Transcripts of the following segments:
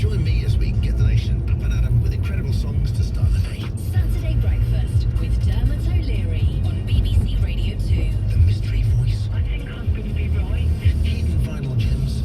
Join me as we get the nation up and at 'em with incredible songs to start the day. Saturday Breakfast with Dermot O'Leary on BBC Radio 2. The mystery voice. I think I'm going to be right. Hidden vinyl gems.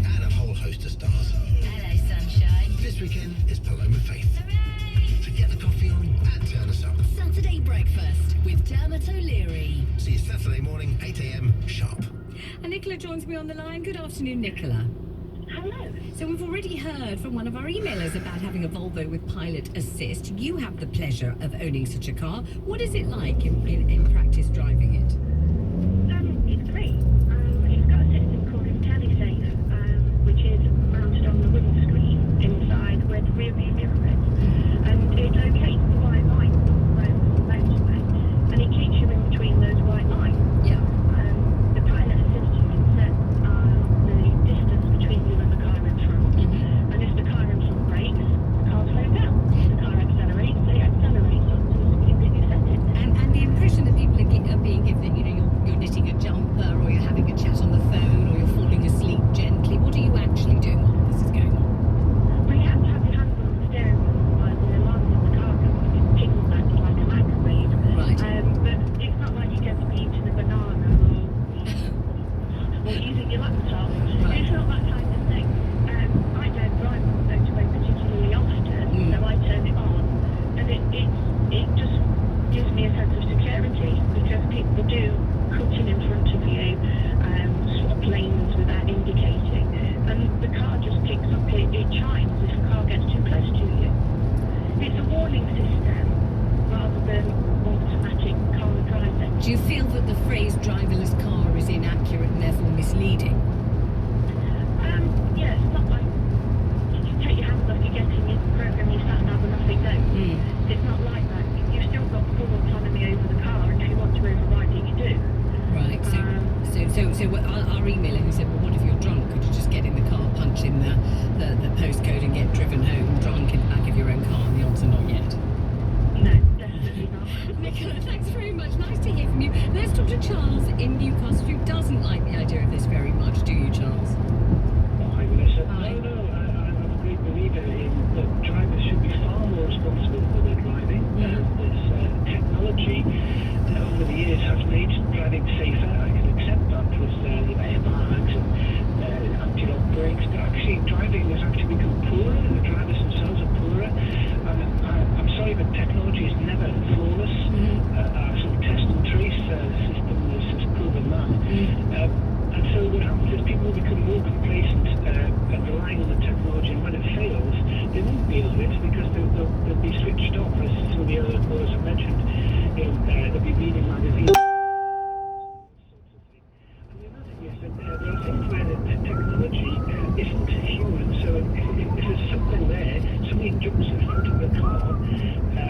And a whole host of stars. Hello, sunshine. This weekend is Paloma Faith. Hooray! So get the coffee on and turn us up. Saturday Breakfast with Dermot O'Leary. See you Saturday morning, 8 a.m. sharp. And Nicola joins me on the line. Good afternoon, Nicola. Hello. So we've already heard from one of our emailers about having a Volvo with pilot assist. You have the pleasure of owning such a car. What is it like in practice driving it? It's great. It's got a system called IntelliSafe, which is mounted on the windscreen inside where the rear view mirror is. And it locates the white line on the motorway, and it keeps you in between those white lines. Yeah. The pilot assist, you can set the distance between you and the car in front. Mm-hmm. And if the car in front brakes, the car slows down. If the car accelerates, it accelerates up to the speed that you set it. And the impression that people are being given that, you know, you're knitting a jumper, or you're having a chat on the phone, or you're falling asleep gently. What are you actually doing while this is going on? Well, you have to have your hands on the steering wheel, otherwise the alarm in the car can tingle back like a microwave. Right. But it's not like you get to be eating a banana or using your laptop. Right. It's not that kind of thing. I don't drive on the motorway particularly often, so I turn it on, and it just gives me a sense of security, because people do cut in front of you, swap lanes without indicating, and the car just picks up, it chimes if a car gets too close to you. It's a warning system rather than automatic car driving. Do you feel that the phrase driverless car is inaccurate and therefore misleading? Yeah, it's not like you take your hands off, you're getting in, program your sat nav and off it goes. It's not like that. You've still got full autonomy over the car, and if you want to override it, you do. Right. So our emailer who said, well, what if you're drunk? Could you just get in the car, punch in the postcode, and get driven home drunk in the back of your own car? And the odds are not yet. No, definitely not. Nicola, thanks very much. Nice to hear from you. Let's talk to Charles in Newcastle, who doesn't like the idea of this very much. Do you, Charles? Hi, Vanessa. Hi. No, I'm a great believer in that drivers should be far more responsible for their driving. This technology over the years has made driving safer. I can accept that with airbags and anti-lock brakes, but actually driving has actually become poorer. The drivers themselves are poorer. I'm sorry, but technology is never flawless. Our sort of test and trace system has proven that. And so what happens is people become more complacent and relying on the technology, and when it fails, they won't deal with it because they'll be switched off, as some of the other callers have mentioned. You know, they'll be reading magazines. And the other thing is that there are things where the technology isn't human, so if there's something there, somebody jumps in front of the car,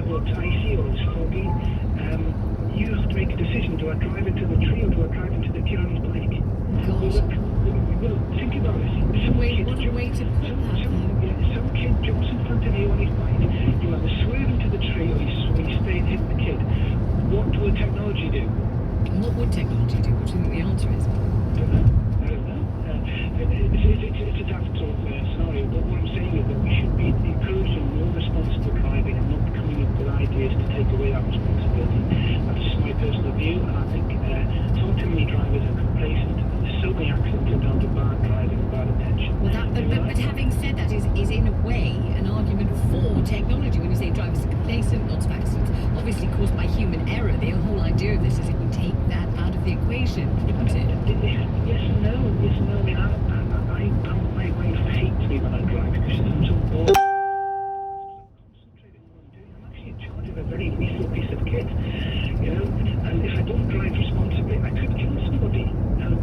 or it's icy or it's foggy, you have to make a decision: do I drive into the tree or do I drive into the kid on his bike? Well, think about it. What a way to put that. Some kid jumps in front of you on his bike. You either swerve into the tree or you stay and hit the kid. What will technology do? And what would technology do? What do you think the answer is? I don't know. It's a daft sort of scenario, but what I'm saying is that we should be encouraging more responsible driving and not coming up with ideas to take away that responsibility. That's just my personal view, and I think far too many drivers are complacent. There's so many accidents are down to bad driving and bad attention. Well, but having said that is in a way an argument for technology. When you say drivers are complacent, lots of accidents obviously caused by human error. The whole idea of this is it would take that out of the equation, wouldn't it? Yes and no. I mean, my wife hates me when I drive because I'm so bored. Concentrating on what I'm doing. I'm actually in charge of a very lethal piece of kit, you know. And if I don't drive responsibly, I could kill somebody. And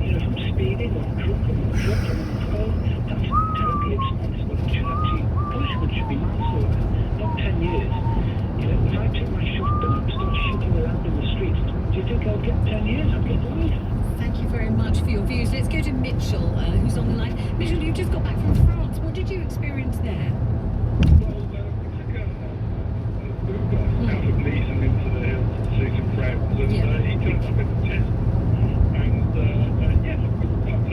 you know, if I'm speeding or drunk or I'm drunk or I'm on the phone, that's terribly irresponsible. It should actually, punishment should be manslaughter, not 10 years. You know, if I take my shotgun and start shooting around in the streets, do you think I'll get 10 years? I'll get life. Thank you very much for your views. Let's go to Mitchell, who's on the line. Mitchell, you just got back from France. What did you experience there? Well, we took a group out of Nice and into the hills to see some friends, and he turned up in the test. And yes, we were quite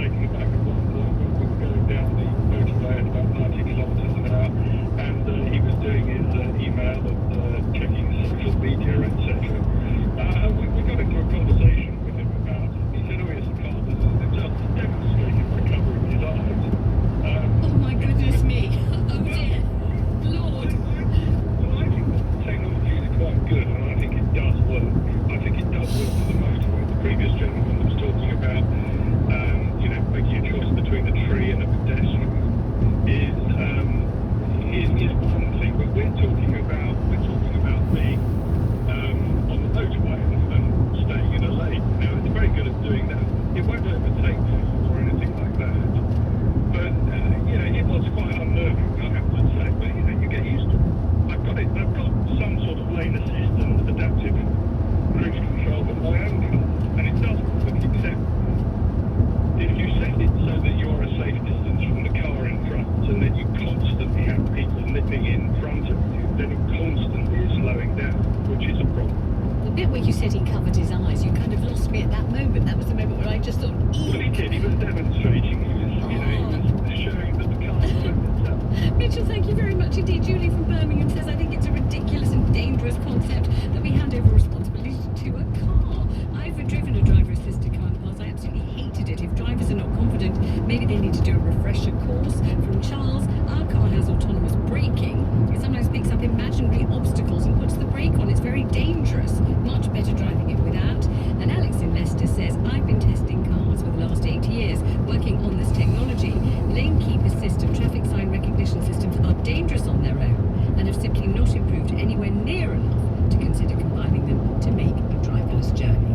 Well, he did. He was demonstrating. He was showing that the car drove itself. Mitchell, thank you very much indeed. Julie from Birmingham says, I think it's a ridiculous and dangerous concept that we hand over responsibility to a car. I've driven a driver-assisted car in the past. I absolutely hated it. If drivers are not confident, maybe they need to do a refresher course. From Charles, our car has autonomous braking. It sometimes picks up imaginary obstacles and puts the brake on. It's very dangerous. Much better driving it without. And Alex in Leicester says, I've been testing cars for the last 8 years, working on this technology. Lane keep assist and traffic sign recognition systems are dangerous on their own and have simply not improved anywhere near enough to consider combining them to make a driverless journey.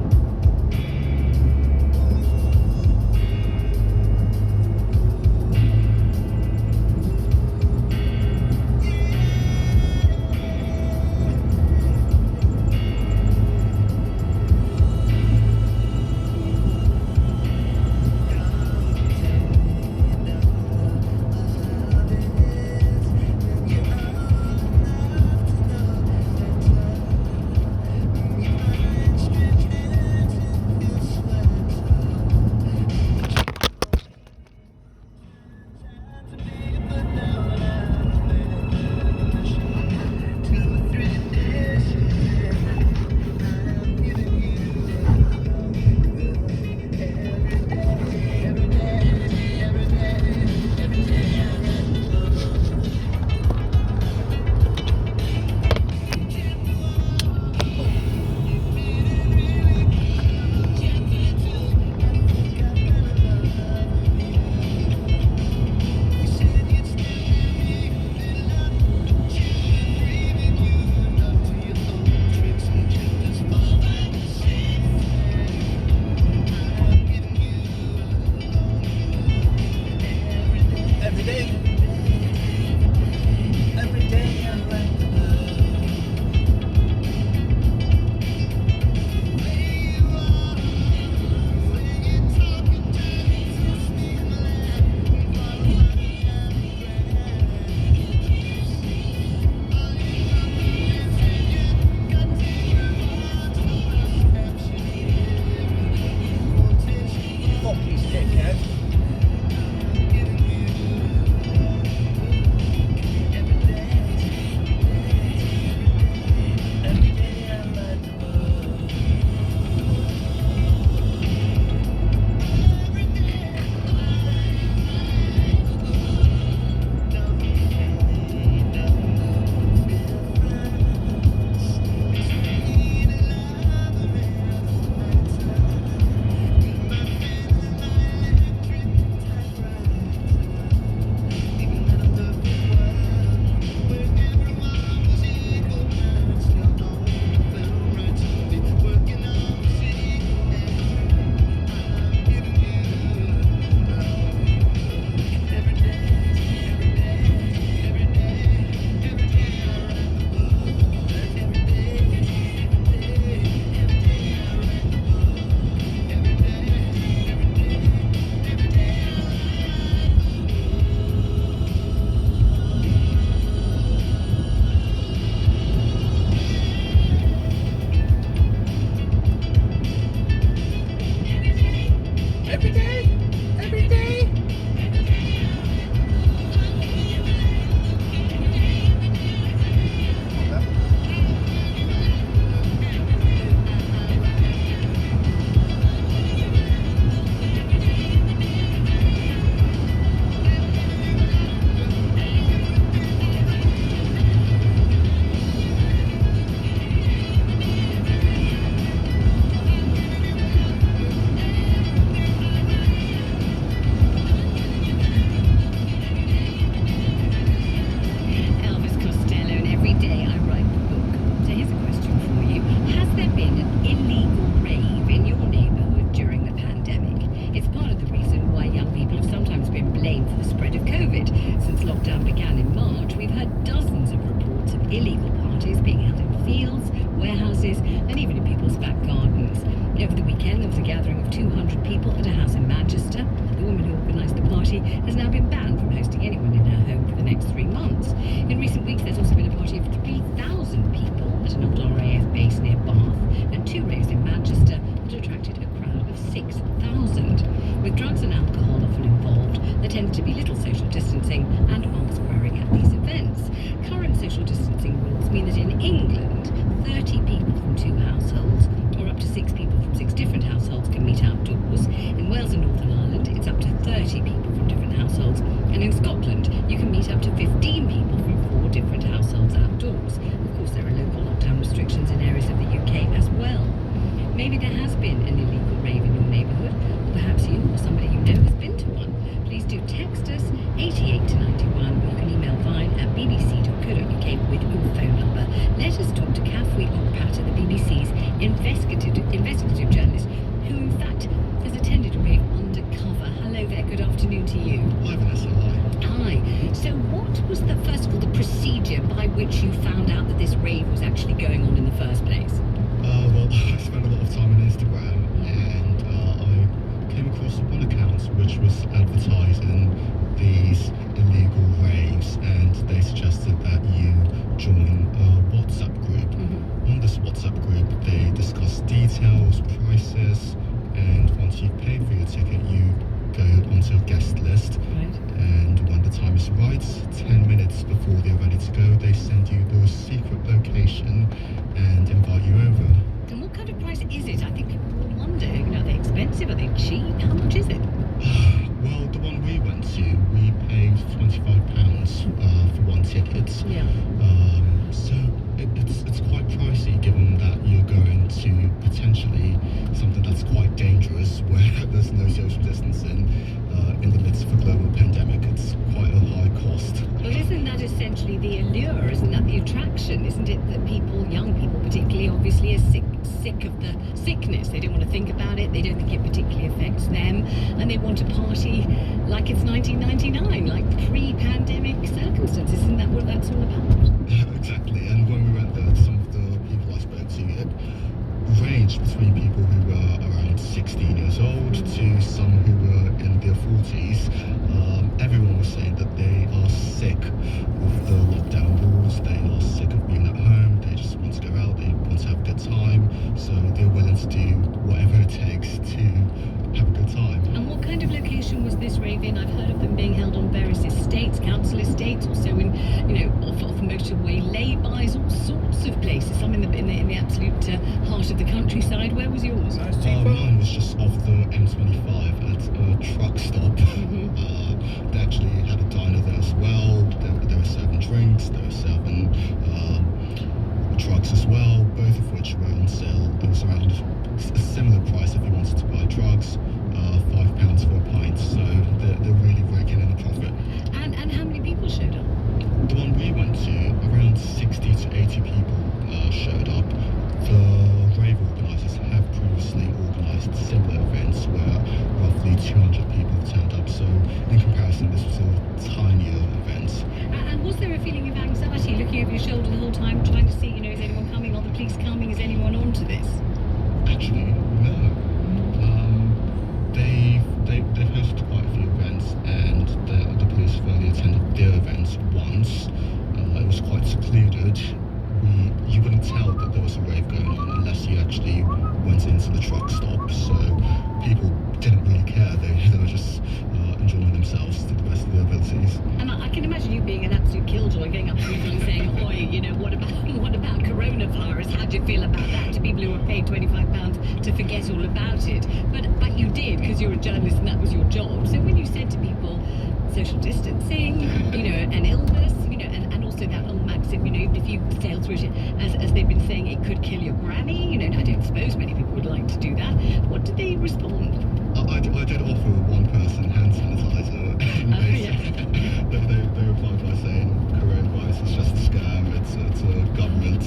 households. And in Scotland, you can meet up to 15 people from 4 different households outdoors. Of course, there are local lockdown restrictions in areas of the UK as well. Maybe there has been an illegal rave in your neighbourhood, or perhaps you or somebody you know has been to one. Please do text us 88 to 91, or you can email vine@bbc.co.uk with your phone number. Let us talk to Cathy Okpatter, the BBC's investigative journalist, who in fact has attended a rave undercover. Hello there, good afternoon to you. Hi, Vanessa. Hi. Hi. So what was the, first of all, the procedure by which you found out that this rave was actually going on in the first place? Well, I spent a lot of time on Instagram, and I came across one account which was advertising these illegal raves, and they suggested that you join a WhatsApp group. On this WhatsApp group, they discuss details, prices, and once you've paid for your ticket, you go onto a guest list. Right. And when the time is right, 10 minutes before they're ready to go, they send you the secret location and invite you over. And what kind of price is it? I think people will wonder, are they expensive? Are they cheap? How much is it? Well, the one we went to, we paid £25 for one ticket. Yeah. So it's quite pricey, given that you're going to potentially something that's quite dangerous, where there's no social distancing in the midst of a global pandemic. It's quite a high cost. But isn't that essentially the allure? Isn't that the attraction? Isn't it that people, young people particularly, obviously are sick of the sickness? They don't want to think about it. They don't think it particularly affects them, and they want to party like it's 1999, like pre-pandemic circumstances. Isn't that what that's all about? Exactly. And when we went there, some of the people I spoke to, it ranged between people who were around 16 years old to some who were in their 40s. Everyone was saying that they are sick of the lockdown rules, they are sick of being at home, they just want to go out, they want to have a good time, so they're willing to do whatever it takes to have a good time. And what kind of location was this rave in? I've heard of them being held on various estates, council estates, also in, off motorway lay-bys, all sorts of places. Some in the absolute heart of the countryside. Where was yours? Mine was just off the M25 at a truck stop. They actually had a diner there as well. They were serving drinks, they were serving drugs as well, both of which were on sale. It was around a similar price if you wanted to buy drugs, £5 for a pint, so they're really raking in the profit. And how many people showed up? The one we went to, around 60 to 80 people showed up. The rave organisers have previously organised similar events where roughly 200 people turned up, so in comparison this was a tinier event. And was there a feeling of anxiety looking over your shoulder the whole time, trying to see, is anyone coming? Are the police coming? Is anyone onto this? Actually, no. They've hosted quite a few events, and the police have only attended their events once. It was quite secluded. You wouldn't tell that there was a rave going on unless you actually went into the truck stop. So people didn't really care. They were just enjoying themselves to the best of their abilities. And I can imagine you being an absolute killjoy, going up to people and saying, "Oi, what about coronavirus? How do you feel about that?" To people who were paid £25 to forget all about it. But you did, because you're a journalist and that was your job. So when you said to people, social distancing, an illness, and also that old maxim, if you sail through it, as they've been saying, it could kill your granny. I don't suppose many people would like to do that. What did they respond? I did offer one person hand sanitizer. They replied by saying coronavirus is just a scam. It's a government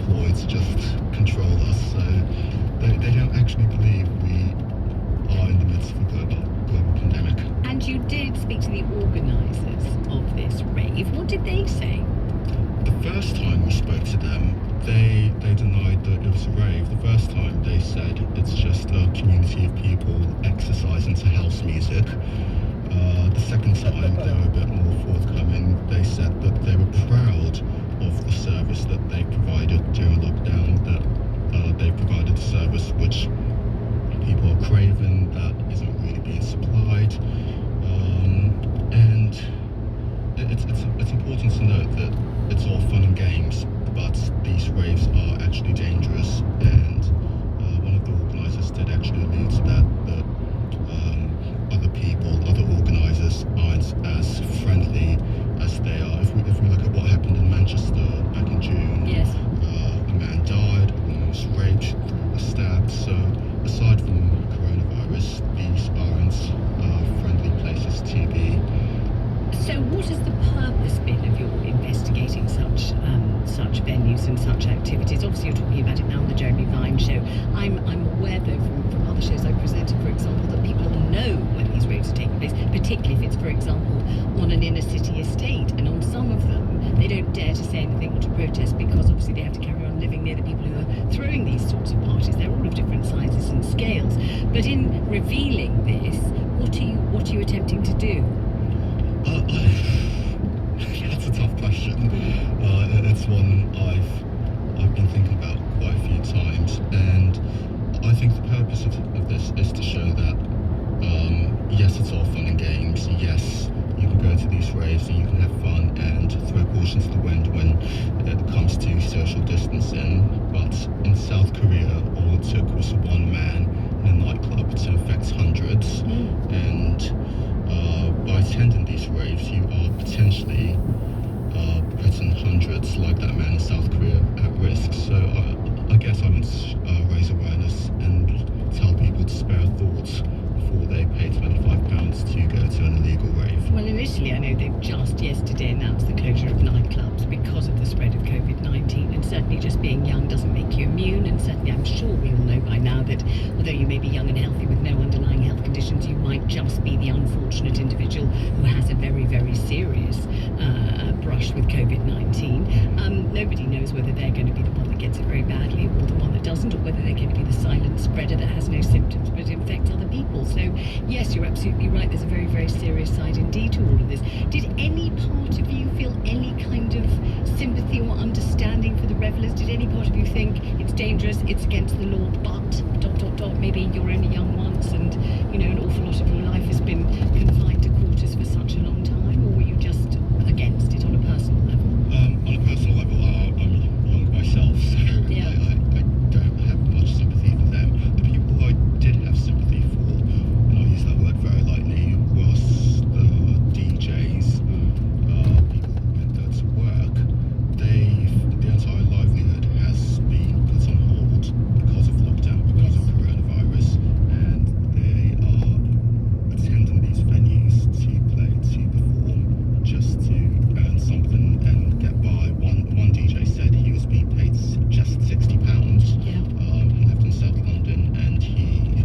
ploy to just control us. So they don't actually believe we are in the midst of a global pandemic. And you did speak to the organisers of this rave. What did they say? The first time we spoke to them, they denied that it was a rave. The first time they said it's just a community of people exercising to house music. The second time they were a bit more forthcoming. They said that they were proud of the service that they provided during lockdown, that they provided a service which people are craving, that isn't really being supplied. And it's important to note that it's all fun and games, but these raves are actually dangerous, and one of the organisers did actually allude to that other people, other obviously you're talking about it now on the Jeremy Vine show. I'm aware though from other shows I've presented, for example, that people will know when these raves are taking place, particularly if it's, for example, on an inner city estate, and on some of them they don't dare to say anything or to protest because obviously they have to carry on living near the people who are throwing these sorts of parties. They're all of different sizes and scales. But in revealing this, what are you attempting to do? That's a tough question. It's one I've been thinking about quite a few times, and I think the purpose of this is to show that yes, it's all fun and games. Yes, you can go to these raves and you can have fun and throw caution to the wind when it comes to social distancing. But in South Korea, all it took was one man in a nightclub to infect hundreds. And by attending these raves, you are potentially putting hundreds like that man in South Korea at risk. So I guess I want to raise awareness and tell people to spare thoughts before they pay £25 to go to an illegal rave. Well, initially, I know they've just yesterday announced the closure of nightclubs because of the spread of COVID-19, and certainly just being young doesn't make you immune, and certainly I'm sure we all know by now that although you may be young and healthy with no underlying health conditions, you might just be the unfortunate individual who has a very, very serious brush with COVID-19. Nobody knows whether they're going to be the one that gets it very badly or the one that doesn't, or whether they're going to be the silent spreader that has no symptoms but infects other people. So yes, you're absolutely right, there's a very, very serious side indeed to all of this. Did any part of you feel any kind of sympathy or understanding for the revellers? Did any part of you think it's dangerous, it's against the law, but ... maybe you're only young once and an awful lot of your life has been confined to quarters for such a long time, or were you just against it on a personal level? On a personal level, I'm young myself, so Yeah. I don't have much sympathy for them. The people I did have sympathy for, and I use that word very lightly, was the DJs, people who went there to work. Their entire livelihood has been put on hold because of lockdown, because of coronavirus, and they are attending these venues to play, to perform, just to earn something and get by. One DJ said he was being paid just £60. Yeah. He lived in South London and he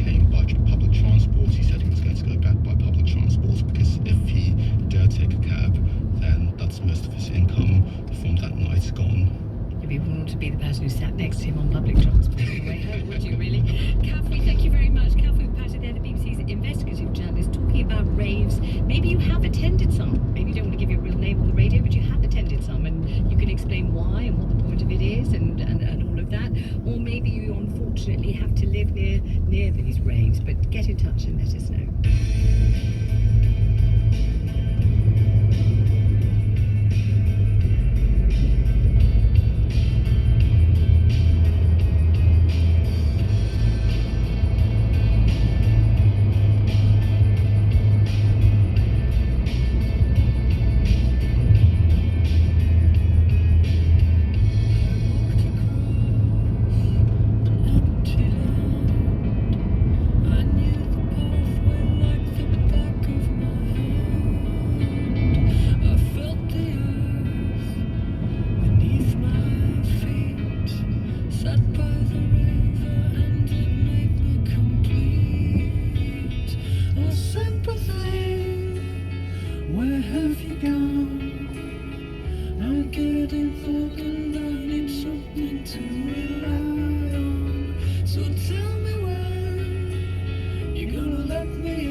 came by public transport. He said he was going to go back by public transport because if he dared take a cab, then that's most of his income from that night gone. You wouldn't want to be the person who sat next to him on public transport on the way home, would you really? Kathy, thank you very much. Kathy Patton there, the BBC's investigative journalist, talking about raves. Maybe you have attended some. Maybe you don't want to give your real name on the radio, but you have attended some, and you can explain why and what the point of it is and all of that. Or maybe you unfortunately have to live near these raves, but get in touch and let us know. So tell me when you're gonna let me